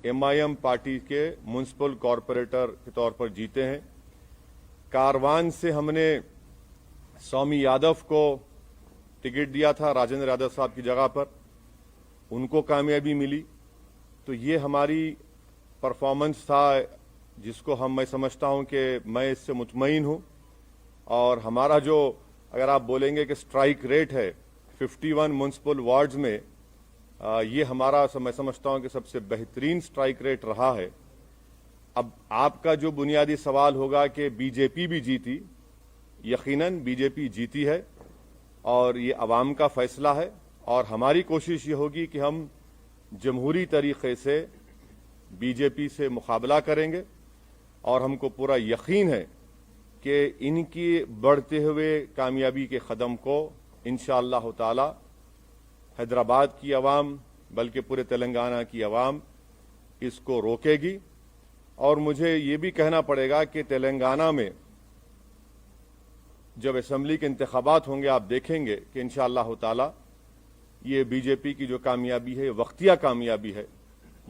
MIM party के municipal corporator के तौर पर जीते हैं। कारवान से हमने स्वामी यादव को टिकट दिया था, राजेंद्र यादव साहब की जगह पर, उनको कामयाबी मिली। तो ये हमारी परफॉर्मेंस था जिसको मैं समझता हूं कि मैं इससे मुतमईन हूं। और हमारा जो, अगर आप बोलेंगे कि स्ट्राइक रेट है 51 म्युनिसिपल वार्ड्स में, ये हमारा मैं समझता हूं कि सबसे बेहतरीन स्ट्राइक रेट रहा है। अब आपका जो बुनियादी सवाल होगा कि बीजेपी भी जीती, यकीनन बीजेपी जीती है और ये अवाम का फैसला है। और हमारी कोशिश ये होगी कि हम जमहूरी तरीके से बीजेपी से मुकाबला करेंगे और हमको पूरा यकीन है कि इनकी बढ़ते हुए कामयाबी के कदम को इंशाअल्लाह ताला हैदराबाद की आवाम, बल्कि पूरे तेलंगाना की आवाम इसको रोकेगी। और मुझे ये भी कहना पड़ेगा कि तेलंगाना में जब असेंबली के इंतखाबात होंगे, आप देखेंगे कि इंशाअल्लाह ताला ये बीजेपी की जो कामयाबी है, वक्तिया कामयाबी है,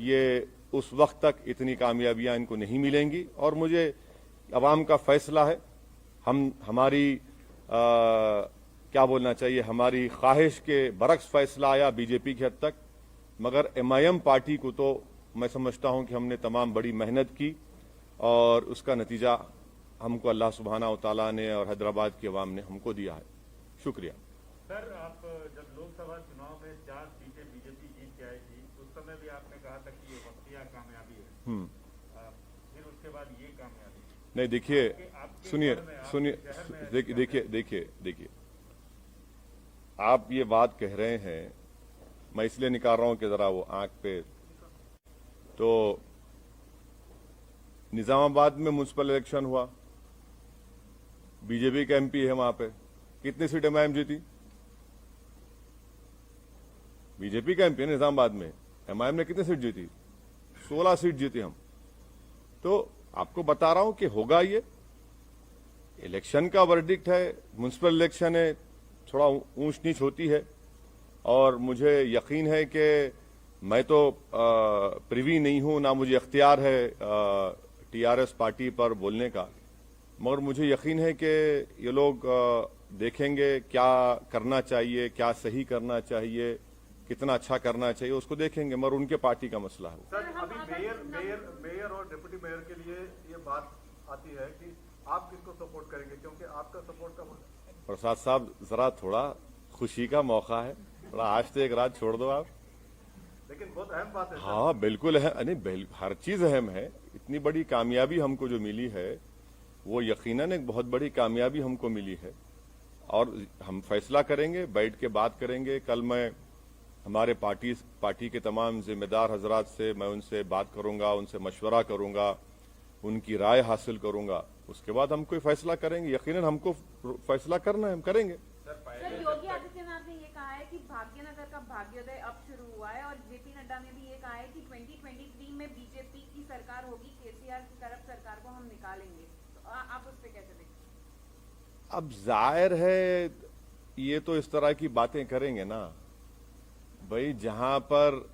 ये उस वक्त तक इतनी कामयाबियां इनको नहीं मिलेंगी। और मुझे अवाम का फैसला है, हमारी क्या बोलना चाहिए, हमारी ख्वाहिश के बरक्स फैसला आया बीजेपी की हद तक, मगर एमआईएम पार्टी को तो मैं समझता हूं कि हमने तमाम बड़ी मेहनत की और उसका नतीजा हमको अल्लाह सुब्हाना तआला ने और हैदराबाद की आवाम ने हमको दिया है। शुक्रिया। सर, आप जब लोकसभा चुनाव में 4 सीटें बीजेपी जीत के आई थी, उस समय भी आपने कहा था कि ये वक्तिया कामयाबी है, फिर उसके बाद ये कामयाबी नहीं। देखिए, सुनिए, देखिए, आप ये बात कह रहे हैं, मैं इसलिए निकाल रहा हूं कि जरा वो आंख पे, तो निजामाबाद में म्युनिसिपल इलेक्शन हुआ, बीजेपी का एमपी है वहां पे, कितनी सीट एमआईएम जीती? बीजेपी का एमपी है निजामाबाद में, एमआईएम ने कितनी सीट जीती? 16 सीट जीती हम। तो आपको बता रहा हूं कि होगा ये, इलेक्शन का वर्डिक्ट है, म्युनिसिपल इलेक्शन है, थोड़ा ऊंच नीच होती है। और मुझे यकीन है कि मैं तो प्रिवी नहीं हूं, ना मुझे इख्तियार है टीआरएस पार्टी पर बोलने का, मगर मुझे यकीन है कि ये लोग देखेंगे क्या करना चाहिए, क्या सही करना चाहिए, कितना अच्छा करना चाहिए, उसको देखेंगे, मगर उनके पार्टी का मसला है। सर, अभी मेयर और डिप्टी मेयर के लिए ये बात आती है कि आप किसको सपोर्ट करेंगे, क्योंकि आपका सपोर्ट का प्रसाद साहब, जरा थोड़ा खुशी का मौका है, थोड़ा आज तो एक रात छोड़ दो आप। लेकिन बहुत अहम बात है। हाँ बिल्कुल है, नहीं हर चीज अहम है। इतनी बड़ी कामयाबी हमको जो मिली है वो यकीनन एक बहुत बड़ी कामयाबी हमको मिली है और हम फैसला करेंगे, बैठ के बात करेंगे। कल मैं हमारे पार्टी के तमाम जिम्मेदार हजरात से मैं उनसे बात करूंगा, उनसे मशवरा करूंगा, उनकी राय हासिल करूंगा, उसके बाद हम कोई फैसला करेंगे। यकीनन हमको फैसला करना है, हम करेंगे। सर, योगी आदित्यनाथ ने ये कहा है कि भाग्यनगर का भाग्योदय अब शुरू हुआ है और जेपी नड्डा ने भी ये कहा है कि 2023 में बीजेपी की सरकार होगी, केसीआर की करप्ट सरकार को हम निकालेंगे। तो आप उस पर कैसे देखते? अब जाहिर है ये तो इस तरह की बातें करेंगे ना भाई। जहां पर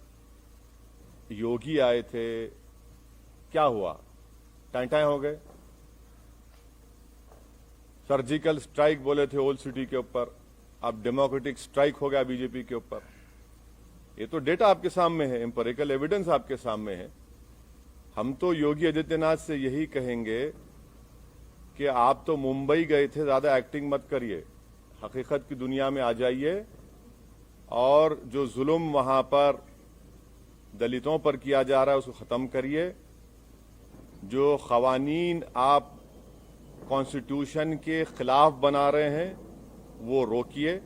योगी आए थे क्या हुआ? टाइम हो गए। सर्जिकल स्ट्राइक बोले थे ओल्ड सिटी के ऊपर, अब डेमोक्रेटिक स्ट्राइक हो गया बीजेपी के ऊपर। ये तो डेटा आपके सामने है, एम्पिरिकल एविडेंस आपके सामने है। हम तो योगी आदित्यनाथ से यही कहेंगे कि आप तो मुंबई गए थे, ज्यादा एक्टिंग मत करिए, हकीकत की दुनिया में आ जाइए और जो जुल्म वहां पर दलितों पर किया जा रहा है उसको खत्म करिए। जो खवानीन आप कॉन्स्टिट्यूशन के खिलाफ बना रहे हैं वो रोकिए।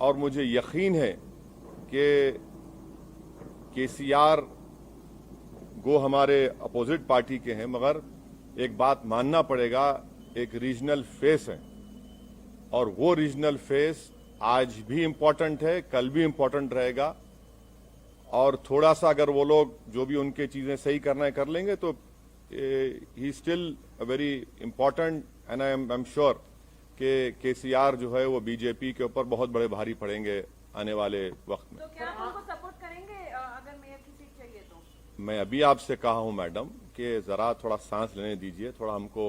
और मुझे यकीन है कि केसीआर गो हमारे अपोजिट पार्टी के हैं, मगर एक बात मानना पड़ेगा, एक रीजनल फेस है और वो रीजनल फेस आज भी इम्पोर्टेंट है, कल भी इम्पोर्टेंट रहेगा। और थोड़ा सा अगर वो लोग जो भी उनके चीजें सही करना है कर लेंगे तो he still very important and I am sure कि केसीआर जो है वो बीजेपी के ऊपर बहुत बड़े भारी पड़ेंगे आने वाले वक्त में। तो क्या आप उनको सपोर्ट करेंगे अगर मेयर की सीट चाहिए तो? मैं अभी आपसे कहा हूं मैडम कि जरा थोड़ा सांस लेने दीजिए, थोड़ा हमको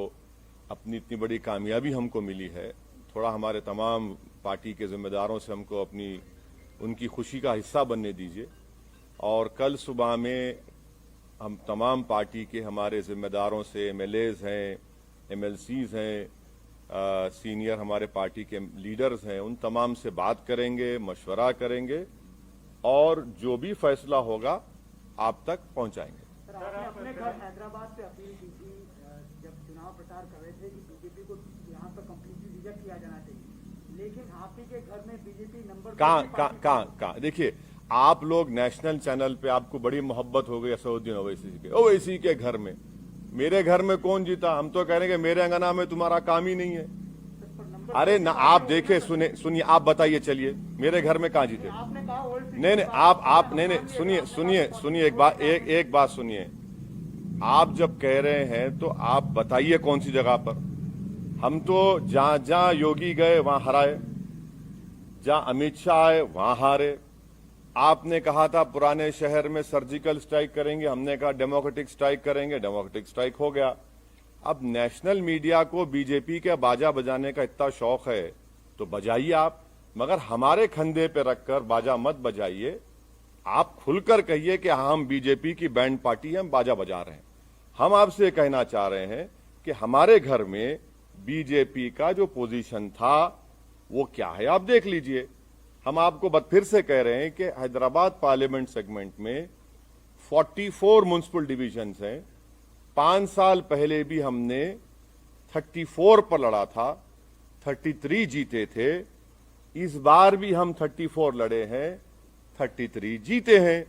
अपनी इतनी बड़ी कामयाबी हमको मिली है, थोड़ा हमारे तमाम पार्टी के जिम्मेदारों से हमको अपनी उनकी खुशी का हिस्सा बनने दीजिए। और कल सुबह में हम तमाम पार्टी के हमारे जिम्मेदारों से, एमएलएज हैं, एमएलसीज हैं, सीनियर हमारे पार्टी के लीडर्स हैं, उन तमाम से बात करेंगे, मशवरा करेंगे और जो भी फैसला होगा आप तक पहुंचाएंगे। सर, आपने अपने घर हैदराबाद से अपील की थी जब चुनाव प्रचार कर रहे थे कि बीजेपी को यहाँ पर कंप्लीटली रिजेक्ट किया जाना चाहिए, लेकिन आप ही के घर में बीजेपी नंबर कहाँ देखिए, आप लोग नेशनल चैनल पे आपको बड़ी मोहब्बत हो गई असदुद्दीन ओवैसी के, ओवैसी के घर में। मेरे घर में कौन जीता? हम तो कह रहे हैं कि मेरे अंगना में तुम्हारा काम ही नहीं है। अरे ना, आप देखे सुनिए, आप बताइए, चलिए मेरे घर में कहाँ जीते? आपने कहा नहीं, आप नहीं, सुनिए एक बात सुनिए। आप जब कह रहे हैं तो आप बताइए कौन सी जगह पर। हम तो जहां योगी गए वहां हराए, जहां अमित शाह आए वहां हारे। आपने कहा था पुराने शहर में सर्जिकल स्ट्राइक करेंगे, हमने कहा डेमोक्रेटिक स्ट्राइक करेंगे, डेमोक्रेटिक स्ट्राइक हो गया। अब नेशनल मीडिया को बीजेपी के बाजा बजाने का इतना शौक है तो बजाइए आप, मगर हमारे कंधे पे रखकर बाजा मत बजाइए। आप खुलकर कहिए कि हम बीजेपी की बैंड पार्टी हैं, हम बाजा बजा रहे हैं। हम आपसे कहना चाह रहे हैं कि हमारे घर में बीजेपी का जो पोजीशन था वो क्या है, आप देख लीजिए। हम आपको फिर से कह रहे हैं कि हैदराबाद पार्लियामेंट सेगमेंट में 44 म्युनिसिपल डिविजन्स हैं। 5 साल पहले भी हमने 34 पर लड़ा था, 33 जीते थे। इस बार भी हम 34 लड़े हैं, 33 जीते हैं।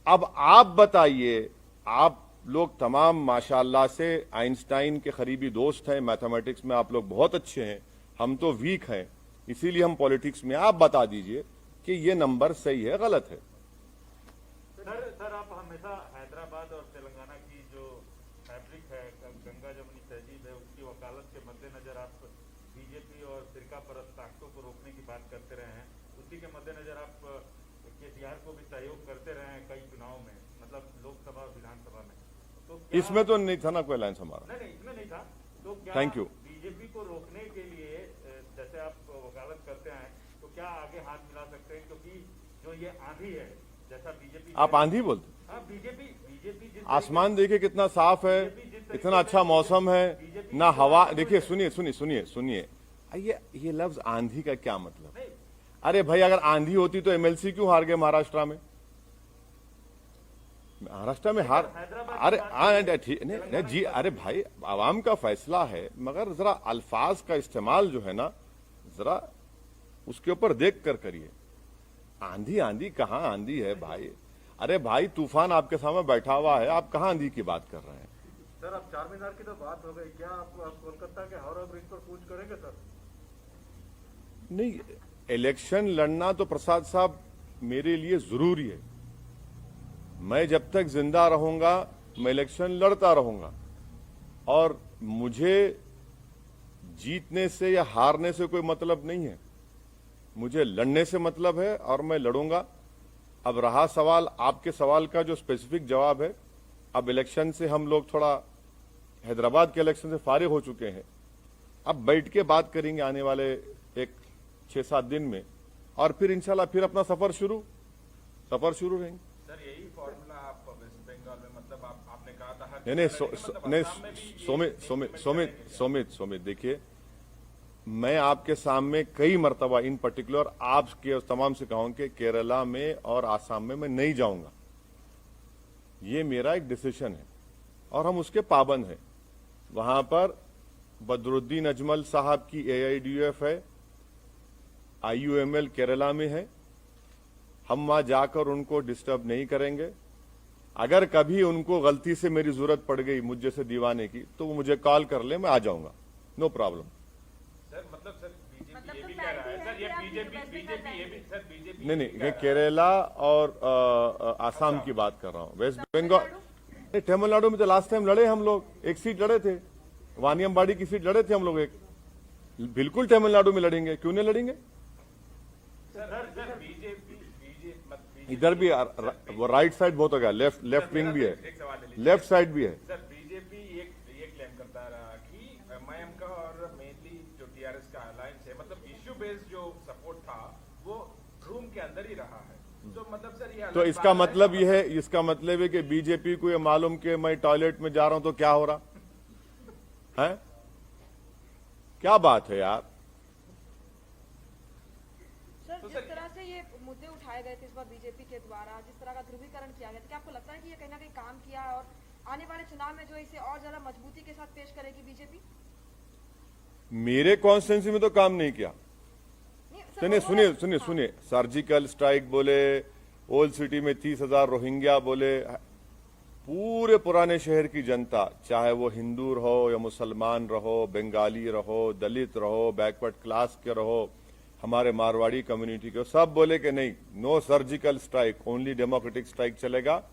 अब आप बताइए, आप लोग तमाम माशाल्लाह से आइंस्टाइन के करीबी दोस्त हैं, मैथमेटिक्स में आप लोग बहुत अच्छे हैं, हम तो वीक हैं, इसीलिए हम पॉलिटिक्स में। आप बता दीजिए कि ये नंबर सही है गलत है। सर आप हमेशा हैदराबाद और तेलंगाना की जो फैब्रिक है, गंगा जमुनी तहजीब है, उसकी वकालत के मद्देनजर आप बीजेपी और फिरका परस्त ताकतों को रोकने की बात करते रहे हैं। उसी के मद्देनजर आप केसीआर को भी सहयोग करते रहे हैं कई चुनाव में, मतलब लोकसभा और विधानसभा में। तो इसमें तो नहीं था ना कोई अलायंस हमारा। नहीं, इसमें नहीं था। तो क्या थैंक यू। बीजेपी को रोकने के लिए जैसे आप वकालत करते हैं तो क्या आगे हाथ मिला सकते हैं? क्योंकि जो ये आंधी है, जैसा बीजेपी, आप आंधी बोलते? हाँ, बीजेपी आसमान देखिए कितना साफ है, इतना अच्छा मौसम है, ना हवा। देखिए सुनिए, ये लफ्ज आंधी का क्या मतलब? अरे भाई, अगर आंधी होती तो एमएलसी क्यों हार गए महाराष्ट्र में? महाराष्ट्र में हार, अरे ठीक नहीं जी, अरे भाई आवाम का फैसला है, मगर जरा अल्फाज का इस्तेमाल जो है ना, जरा उसके ऊपर देख कर करिए। आंधी कहाँ आंधी है भाई? अरे भाई, तूफान आपके सामने बैठा हुआ है, आप कहाँ आंधी की बात कर रहे हैं? सर, अब चार मीनार की तो बात हो गई, क्या आप कोलकाता के हावड़ा ब्रिज पर कूच करेंगे सर? नहीं, इलेक्शन लड़ना तो प्रसाद साहब मेरे लिए जरूरी है। मैं जब तक जिंदा रहूंगा मैं इलेक्शन लड़ता रहूंगा, और मुझे जीतने से या हारने से कोई मतलब नहीं है, मुझे लड़ने से मतलब है और मैं लड़ूंगा। अब रहा सवाल, आपके सवाल का जो स्पेसिफिक जवाब है, अब इलेक्शन से हम लोग थोड़ा हैदराबाद के इलेक्शन से फारिग हो चुके हैं, अब बैठ के बात करेंगे आने वाले एक 6-7 दिन में, और फिर इंशाल्लाह फिर अपना सफर शुरू रहेंगे। सर, यही फॉर्मूला आप वेस्ट बंगाल में, मतलब आपने कहा था सोमित देखिए, मैं आपके सामने कई मर्तबा इन पर्टिकुलर आपके तमाम से कहूं कि केरला में और आसाम में मैं नहीं जाऊंगा। ये मेरा एक डिसीजन है और हम उसके पाबंद हैं। वहां पर बदरुद्दीन अजमल साहब की AIDUF है, IUML केरला में है, हम वहां जाकर उनको डिस्टर्ब नहीं करेंगे। अगर कभी उनको गलती से मेरी जरूरत पड़ गई मुझ जैसे दीवाने की, तो वो मुझे कॉल कर ले, मैं आ जाऊंगा, नो प्रॉब्लम। सर, मतलब सर बीजेपी ये भी कह रहा है सर, ये बीजेपी ये भी सर बीजेपी नहीं, ये केरला और आसाम की बात कर रहा हूँ। वेस्ट बंगाल, तमिलनाडु में तो लास्ट टाइम लड़े हम लोग, एक सीट लड़े थे, वानियमबाड़ी की सीट लड़े थे हम लोग एक। बिल्कुल तमिलनाडु में लड़ेंगे, क्यों नहीं लड़ेंगे? इधर भी वो राइट साइड बहुत हो गया, लेफ्ट विंग भी है, एक सवाल ले लीजिए। लेफ्ट साइड भी है। सर बीजेपी ये क्लेम करता रहा कि एमआईएम का और मेनली जो टीआरएस का अलायंस है, मतलब इश्यू बेस्ड जो सपोर्ट था वो रूम के अंदर ही रहा है। तो मतलब सर ये तो इसका मतलब ये है, इसका मतलब है कि बीजेपी को ये मालूम कि मैं टॉयलेट में जा रहा हूं तो क्या हो रहा है? क्या बात है यार? सर जिस तरह से ये मुद्दे उठाए गए थे इस बार बीजेपी के द्वारा, जिस तरह का ध्रुवीकरण किया गया था, क्या आपको लगता है कि ये कहीं ना कहीं काम किया है और आने वाले चुनाव में जो इसे और ज्यादा मजबूती के साथ पेश करेगी बीजेपी? मेरे कॉन्स्टिट्यूंसी में तो काम नहीं किया। नहीं, सर, सुनिए वो- सुनिए हाँ। सुनिए सुनिए, सर्जिकल स्ट्राइक बोले, ओल्ड सिटी में 30,000 रोहिंग्या बोले, पूरे पुराने शहर की जनता, चाहे वो हिंदू रहो या मुसलमान रहो, बंगाली रहो, दलित रहो, बैकवर्ड क्लास के रहो, हमारे मारवाड़ी कम्युनिटी के, सब बोले कि नहीं, no surgical strike, only democratic strike चलेगा।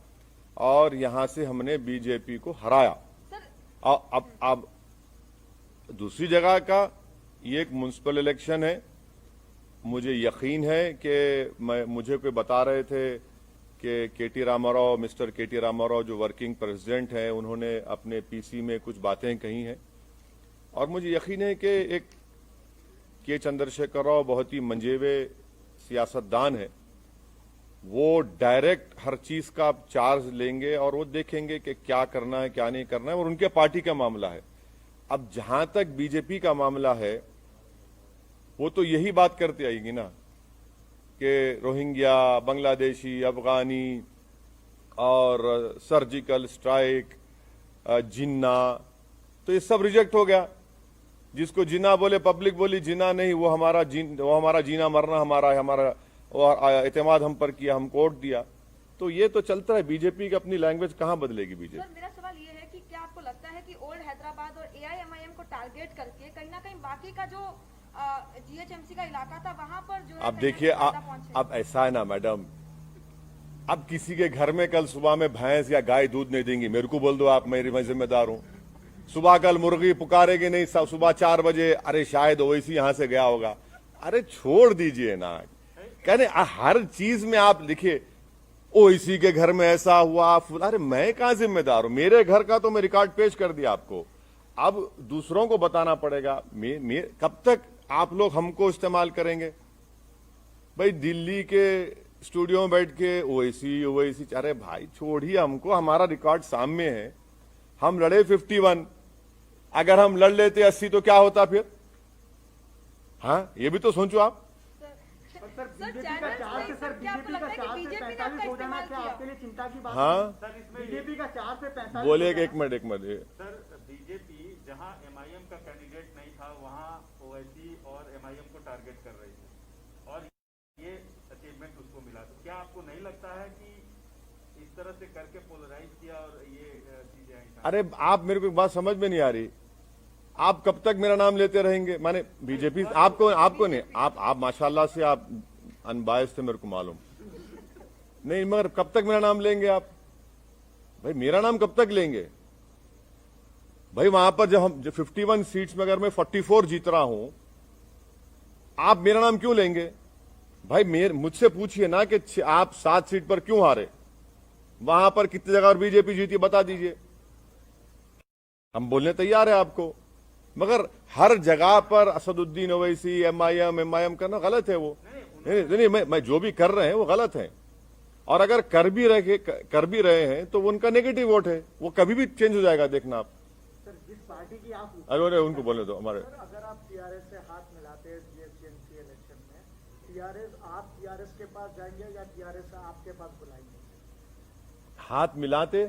और यहां से हमने बीजेपी को हराया। सर अब दूसरी जगह का ये एक म्युनिसिपल इलेक्शन है। मुझे यकीन है कि मुझे कोई बता रहे थे कि केटी रामाराव, मिस्टर केटी रामाराव जो वर्किंग प्रेसिडेंट हैं, उन्होंने अपने पीसी में कुछ बातें कही हैं और मुझे यकीन है कि एक के चंद्रशेखर राव बहुत ही मंजेवे सियासतदान है, वो डायरेक्ट हर चीज का चार्ज लेंगे और वो देखेंगे कि क्या करना है क्या नहीं करना है, और उनके पार्टी का मामला है। अब जहां तक बीजेपी का मामला है, वो तो यही बात करते आएगी ना कि रोहिंग्या, बांग्लादेशी, अफगानी और सर्जिकल स्ट्राइक, जिन्ना, तो ये सब रिजेक्ट हो गया। जिसको जिन्ना बोले, पब्लिक बोली जिन्ना नहीं, वो हमारा जीना मरना हमारा एतमाद हम पर किया, हम कोर्ट दिया। तो ये तो चलता है, बीजेपी की अपनी लैंग्वेज कहां बदलेगी बीजेपी? सर मेरा सवाल ये है कि क्या आपको लगता है कि ओल्ड हैदराबाद और एआईएमआईएम को टारगेट करके कहीं ना कहीं बाकी का जो जीएचएमसी का इलाका था वहां पर जो है अब कहीं ना देखिए, कहीं ज्यादा पहुंचे? अब ऐसा है ना मैडम, अब किसी के घर में कल सुबह में भैंस या गाय दूध नहीं देंगी, मेरे को बोल दो आप, मैं जिम्मेदार हूं। सुबह कल मुर्गी पुकारेगी नहीं, सुबह 4 बजे, अरे शायद ओवैसी यहां से गया होगा। अरे छोड़ दीजिए ना, कहने हर चीज में आप लिखिए ओवैसी के घर में ऐसा हुआ, अरे मैं कहां जिम्मेदार हूं? मेरे घर का तो मैं रिकॉर्ड पेश कर दिया आपको, अब दूसरों को बताना पड़ेगा। कब तक आप लोग हमको इस्तेमाल करेंगे? भाई दिल्ली के स्टूडियो में बैठ के ओवैसी, अरे भाई छोड़िए हमको, हमारा रिकॉर्ड सामने है। हम लड़े 51, अगर हम लड़ लेते 80 तो क्या होता फिर? हाँ, ये भी तो सोचो आप। सर बीजेपी का चार से सर बीजेपी का 4 से 45 हो जाना क्या आपके लिए चिंता की बात? हाँ, सर इसमें बीजेपी का 4 से 45 बोले एक मिनट सर बीजेपी जहां एमआईएम का कैंडिडेट नहीं था वहां ओवैसी और एमआईएम को टारगेट कर रही है और ये अचीवमेंट उसको मिला। तो क्या आपको नहीं लगता है कि इस तरह से करके पोलराइज किया और ये चीजें आई? अरे आप, मेरे को एक बात समझ में नहीं आ रही, आप कब तक मेरा नाम लेते रहेंगे? माने बीजेपी आपको नहीं, आप माशाल्लाह से आप अनबायस थे, मेरे को मालूम नहीं, मगर कब तक मेरा नाम लेंगे आप? भाई मेरा नाम कब तक लेंगे? भाई वहां पर जब 51 सीट्स में अगर मैं 44 जीत रहा हूं, आप मेरा नाम क्यों लेंगे? भाई मुझसे पूछिए ना कि आप 7 सीट पर क्यों हारे, वहां पर कितनी जगह और बीजेपी जीती, बता दीजिए, हम बोलने तैयार है आपको। मगर हर जगह पर असदुद्दीन ओवैसी, एमआईएम करना गलत है। वो नहीं, मैं जो भी कर रहे हैं वो गलत है, और अगर कर भी रहे हैं तो वो उनका नेगेटिव वोट है, वो कभी भी चेंज हो जाएगा, देखना आप। सर जिस पार्टी की आप अरे उनको बोलने दो हमारे। अगर आप टीआरएस से हाथ मिलाते हैं जीएचएमसी इलेक्शन में, आप टीआरएस के पास जाएंगे या टीआरएस आपके पास बुलाएंगे? हाथ मिलाते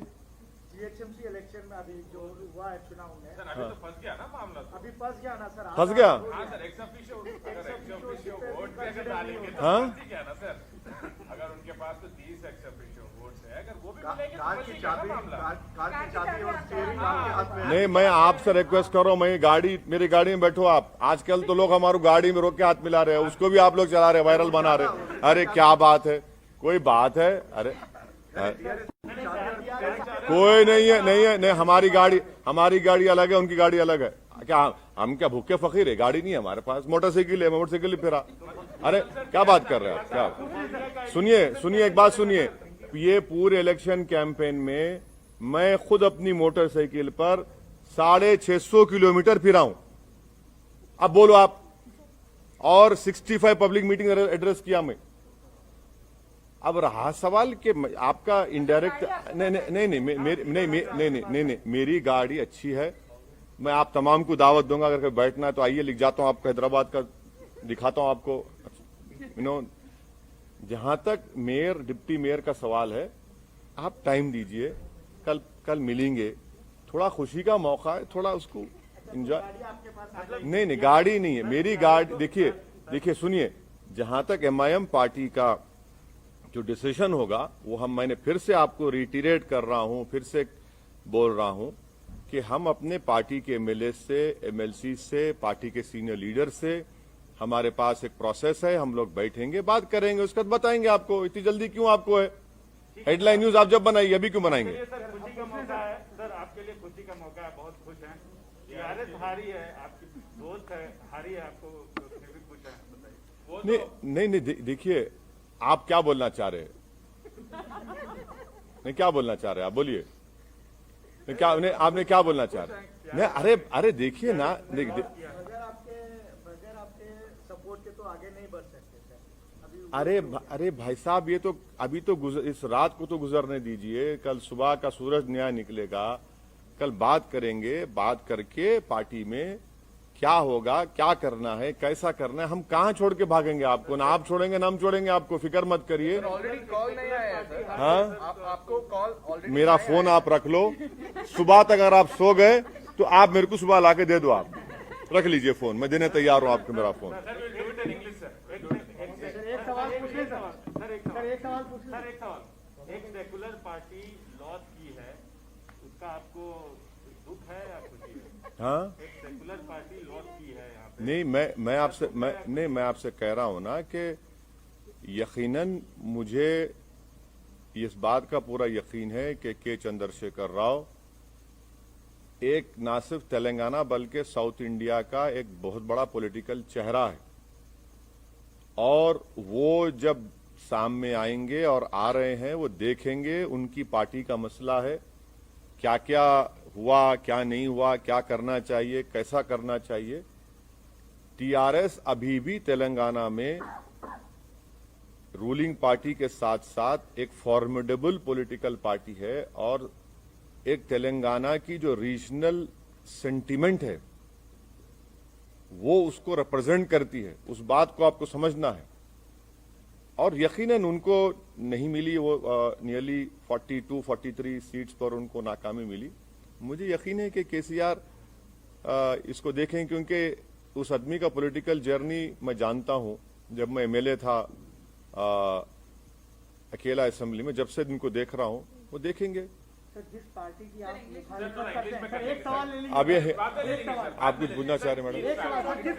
जीएचएमसी इलेक्शन में अभी जो हुआ है चुनाव में, सर अभी तो फंस गया ना मामला तो। अभी फंस गया ना सर? फंस गया? हाँ सर, एक्स ऑफिशियो वोट भी अगर डालेंगे तो हाँ? फंस ही गया ना सर। अगर उनके पास तो 30 एक्स ऑफिशियो वोट्स है, अगर वो भी कार मिलेंगे तो कार फंस की ही गया ना चाबी मामला। कार की चाबी और स्टीयरिंग आपके हाथ में है। नहीं, मैं आपसे रिक्वेस्ट कर रहा हूं, मैं मेरी गाड़ी में बैठो आप। आजकल तो लोग हमारी गाड़ी में रोक के हाथ मिला रहे हैं, उसको भी आप लोग चला रहे हैं, वायरल बना रहे हैं। अरे क्या बात है, कोई बात है? अरे कोई नहीं, हमारी गाड़ी अलग है, उनकी गाड़ी अलग है। क्या हम क्या भूखे फकीर है? गाड़ी नहीं है हमारे पास, मोटरसाइकिल है, मोटरसाइकिल ही फिरा। अरे क्या बात कर रहे हैं आप, क्या? सुनिए एक बात सुनिए, ये पूरे इलेक्शन कैंपेन में मैं खुद अपनी मोटरसाइकिल पर 650 किलोमीटर फिरा हूं। अब बोलो आप, और 65 पब्लिक मीटिंग एड्रेस किया मैं। अब रहा सवाल कि आपका इनडायरेक्ट, नहीं, मेरी गाड़ी अच्छी है। मैं आप तमाम को दावत दूंगा, अगर कभी बैठना है तो आइए, लिख जाता हूं आपको, हैदराबाद का दिखाता हूं आपको। जहां तक मेयर डिप्टी मेयर का सवाल है, आप टाइम दीजिए, कल मिलेंगे, थोड़ा खुशी का मौका है, थोड़ा उसको एंजॉय। नहीं, गाड़ी नहीं है मेरी गाड़ी। देखिए सुनिए, जहां तक MIM पार्टी का जो डिसीजन होगा वो मैंने फिर से आपको रिटीरेट कर रहा हूं, फिर से बोल रहा हूं कि हम अपने पार्टी के MLA से, MLC से, पार्टी के सीनियर लीडर से, हमारे पास एक प्रोसेस है, हम लोग बैठेंगे, बात करेंगे, उसके बाद बताएंगे आपको। इतनी जल्दी क्यों आपको है? हेडलाइन न्यूज आप जब बनाइए, अभी क्यों बनाएंगे? सर खुशी का मौका है, सर आपके लिए खुशी का मौका है, बहुत खुश हैं। TRS हारी है, आपकी दोस्त है, हारी है, आपको फिर भी खुश है, बताइए। नहीं, देखिए आप क्या बोलना चाह रहे हैं? नहीं, क्या बोलना चाह रहे हैं आप, बोलिए। क्या आपने क्या बोलना चाह रहे हैं? नहीं, अरे देखिए ना, बगैर आपके सपोर्ट के तो आगे नहीं बढ़ सकते सर। अरे भाई साहब, ये तो अभी तो इस रात को तो गुजरने दीजिए, कल सुबह का सूरज नया निकलेगा, कल बात करेंगे, बात करके पार्टी में क्या होगा, क्या करना है, कैसा करना है। हम कहां छोड़ के भागेंगे आपको? ना आप छोड़ेंगे ना हम छोड़ेंगे आपको, फिक्र मत करिए। ऑलरेडी कॉल नहीं आया है सर। हाँ, आपको कॉल ऑलरेडी, मेरा फोन आप रख लो, सुबह तक अगर आप सो गए तो आप मेरे को सुबह लाके दे दो, आप रख लीजिए फोन, मैं देने तैयार हूं आपको मेरा फोन। एक सवाल पूछ ले सर, एक सेकुलर पार्टी लॉस की है, उसका आपको दुख है या खुशी है? हाँ, एक सेकुलर पार्टी लॉस की है यहाँ पे। नहीं, मैं आपसे कह रहा हूं ना कि यकीनन मुझे इस बात का पूरा यकीन है कि के चंद्रशेखर राव एक ना सिर्फ तेलंगाना बल्कि साउथ इंडिया का एक बहुत बड़ा पॉलिटिकल चेहरा है, और वो जब सामने आएंगे और आ रहे हैं, वो देखेंगे उनकी पार्टी का मसला है, क्या क्या हुआ, क्या नहीं हुआ, क्या करना चाहिए, कैसा करना चाहिए। TRS अभी भी तेलंगाना में रूलिंग पार्टी के साथ साथ एक फॉर्मिडेबल पॉलिटिकल पार्टी है, और एक तेलंगाना की जो रीजनल सेंटिमेंट है वो उसको रिप्रेजेंट करती है। उस बात को आपको समझना है। और यकीनन उनको नहीं मिली, वो नियरली 42-43 सीट्स पर उनको नाकामी मिली। मुझे यकीन है कि KCR इसको देखें, क्योंकि उस आदमी का पॉलिटिकल जर्नी मैं जानता हूं। जब मैं MLA था अकेला असेंबली में, जब से इनको देख रहा हूं, वो देखेंगे। सर जिस पार्टी की आप मुखालिफत करते हैं, सर एक सवाल ले लीजिए। अब ये आप कुछ पूछना चाह रहे हैं मैडम? एक सवाल, सर जिस